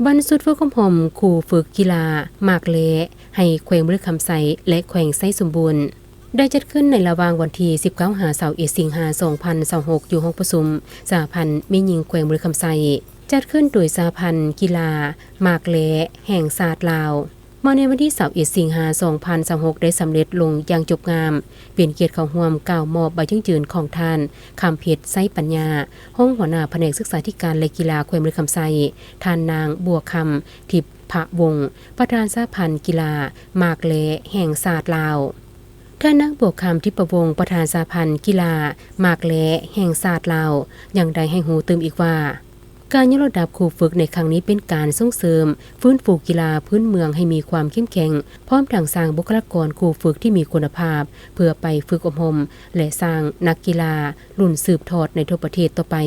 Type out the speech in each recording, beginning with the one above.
บรรสุดฝึกหมครูฝึกกีฬาหมากเลให้แขวงบริคำไซและแขวงไซสมบูรณ์ได้จัดขึ้นในระหว่างวันที่19 สิงหาคม 2026อยู่ห้องประชุมสหพันธ์แม่หญิงแขวงบริคำไซจัดขึ้นโดยสหพันธ์กีฬาหมากเลแห่งศาสตร์ลาวมาในวันที่21 สิงหาคม 2026ได้สำเร็จลงอย่างจบงามเป็นเกียรติของร่วมกล่าวมอบใบชื่นยืนของท่านคำเพชรไซปัญญาห้องหัวหน้าแผนกศึกษาธิการและกีฬาแขวงบริคำไซท่านนางบัวคำทิพย์พระวงศ์ประธานสหพันธ์กีฬาหมากเลแห่งศาสตร์ลาวท่านนางบัวคำทิพย์วงศ์ประธานสหพันธ์กีฬาหมากเลแห่งศาสตร์ลาวยังได้ให้หูเติมอีกว่าการยกระดับครูฝึกในครั้งนี้เป็นการส่งเสริมฟื้นฟูกีฬาพื้นเมืองให้มีความเข้มแข็งพร้อมทั้งสร้างบุคลากรครูฝึกที่มีคุณภาพเพื่อไปฝึกอบรมและสร้างนักกีฬารุ่นสืบทอดในทั่วประเทศต่อไป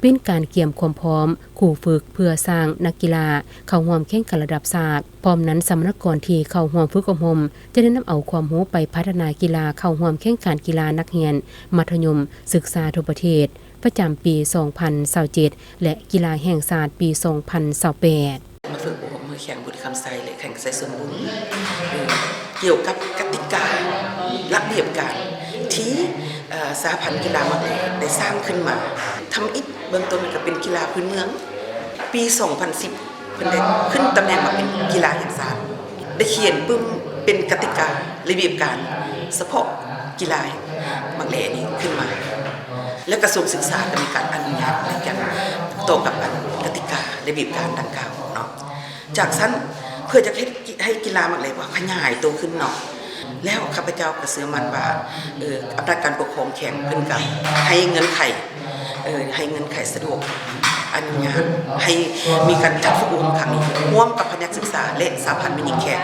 เป็นการเกี่ยมความพร้อมครูฝึกเพื่อสร้างนักกีฬาเข้าร่วมแข่งขันระดับชาติพร้อมนั้นสมณกรที่เข้าร่วมฝึกอบรมจะได้นำเอาความรู้ไปพัฒนากีฬาเข้าร่วมแข่งขันกีฬานักเรียนมัธยมศึกษาทั่วประเทศประจำปี 2027 และกีฬาแห่งชาติปี 2028 มาฝึกอบรมมือแข่งบุรีคำไซและแข่งไซสมบูรณ์เกี่ยวกับกติการะเบียบการที่สหพันธ์กีฬามาได้สร้างขึ้นมาทำอิฐเบื้องต้นก็เป็นกีฬาพื้นเมืองปี 2010 เพิ่นได้ขึ้นตำแหน่งมาเป็นกีฬาแห่งชาติได้เขียนปึ้มเป็นกติการะเบียบการเฉพาะกีฬามักเลนี้ขึ้นมาและกระทรวงศึกษาก็มีการอนุญาตในการตรงกับกติการะเบียบการดังกล่าวเนาะจากนั้นเพื่อจะให้กีฬามักเลว่าขยายตัวขึ้นเนาะแล้วข้าพเจ้าก็เชื่อมั่นว่าอำนาจการปกครองแข็งขึ้นกับให้เงินไขสะดวกอนุญาตให้มีการจัดฝึกอบรมครั้งนี้ร่วมกับแผนกศึกษาและสหพันธ์แม่หญิงแขก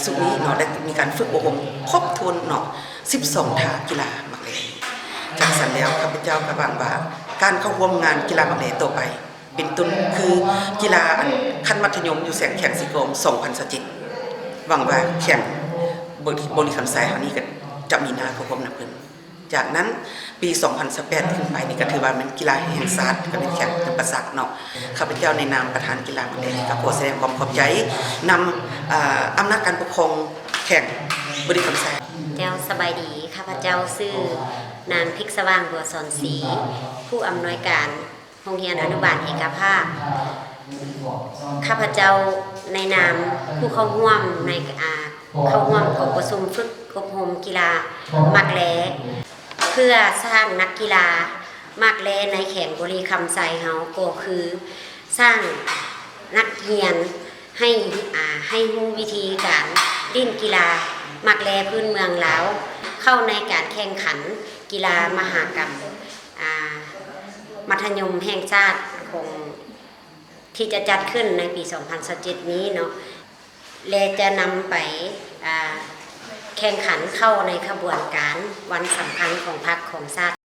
สุดนี้เนาะได้มีการฝึกอบรมครบถ้วนเนาะ12 ท่ากีฬามักเลจากนั้นแล้วข้าพเจ้าก็หวังว่าการเข้าร่วมงานกีฬามักเลต่อไปเป็นต้นคือกีฬาขั้นมัธยมอยู่แสงแข่งสิกรม2027หวังว่าแข่งบริคำไซครั้งนี้ก็จะมีนาเข้าร่วมนับเพิ่นจากนั้นปี 2018 ขึ้นไปนี่ก็ถือว่าเป็นกีฬาแห่งชาติก็เป็นแข่งจำปาสักเนาะข้าพเจ้าในนามประธานกีฬามักเลก็ขอแสดงความขอบใจนำอำนาจการปกครองแข่งบริคำไซเจ้าสบายดีข้าพเจ้าชื่อนางพิกสว่างบัวสอนศรีผู้อำนวยการโรงเรียนอนุบาลเอกภาพข้าพเจ้าในนามผู้เข้าร่วมในเข้าร่วมองค์ประชุมฝึกอบรมกีฬาหมากเลเพื่อสร้างนักกีฬาหมากเลในแข่งบุรีคำไซเฮาก็คือสร้างนักเรียนให้รู้วิธีการเล่นกีฬาหมากเลพื้นเมืองลาวเข้าในการแข่งขันกีฬามหกรรมมัธยมแห่งชาติของที่จะจัดขึ้นในปี 2027 นี้เนาะและจะนำไปแข่งขันเข้าในขบวนการวันสำคัญของพรรคของชาติ